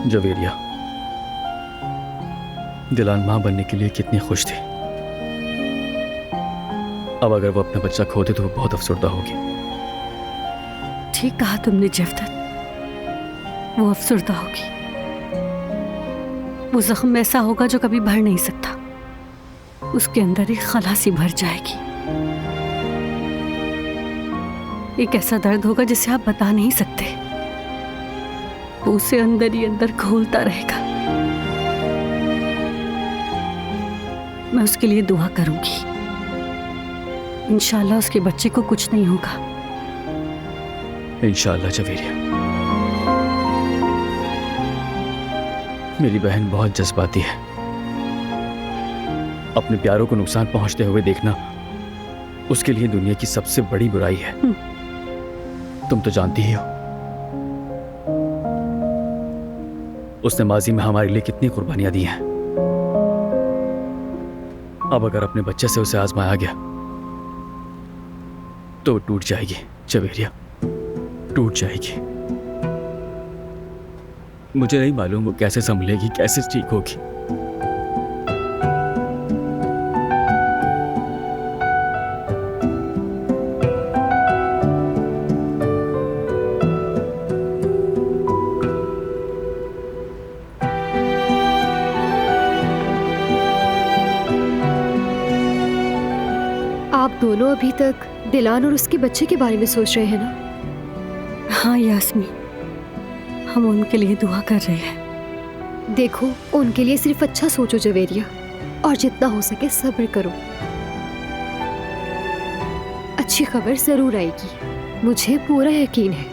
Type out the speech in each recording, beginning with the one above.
जवेरिया, दिलान मां बनने के लिए कितनी खुश थी। अब अगर वो अपना बच्चा खो दे तो वो बहुत अफसरदा होगी। ठीक कहा तुमने जफदत, वो अफसरदा होगी। वो जख्म ऐसा होगा जो कभी भर नहीं सकता, उसके अंदर एक खलासी भर जाएगी। एक ऐसा दर्द होगा जिसे आप बता नहीं सकते, वो उसे अंदर ही अंदर घोलता रहेगा। मैं उसके लिए दुआ करूंगी, इंशाल्लाह उसके बच्चे को कुछ नहीं होगा। इंशाल्लाह जवेरिया। मेरी बहन बहुत जज्बाती है। अपने प्यारों को नुकसान पहुंचते हुए देखना उसके लिए दुनिया की सबसे बड़ी बुराई है। तुम तो जानती ही हो उसने माजी में हमारे लिए कितनी कुर्बानियां दी हैं। अब अगर अपने बच्चे से उसे आजमाया गया तो वो टूट जाएगी जवेरिया, टूट जाएगी। मुझे नहीं मालूम वो कैसे संभलेगी, कैसे ठीक होगी। आप दोनों अभी तक दिलान और उसके बच्चे के बारे में सोच रहे हैं ना? हाँ यास्मीन, हम उनके लिए दुआ कर रहे हैं। देखो, उनके लिए सिर्फ अच्छा सोचो जवेरिया, और जितना हो सके सब्र करो। अच्छी खबर जरूर आएगी, मुझे पूरा यकीन है।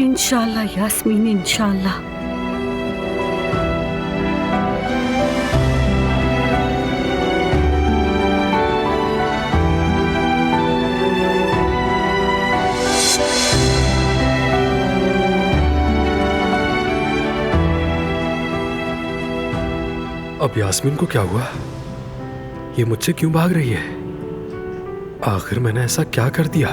इंशाल्लाह यास्मीन, इंशाल्लाह। अब यास्मीन को क्या हुआ? ये मुझसे क्यों भाग रही है? आखिर मैंने ऐसा क्या कर दिया?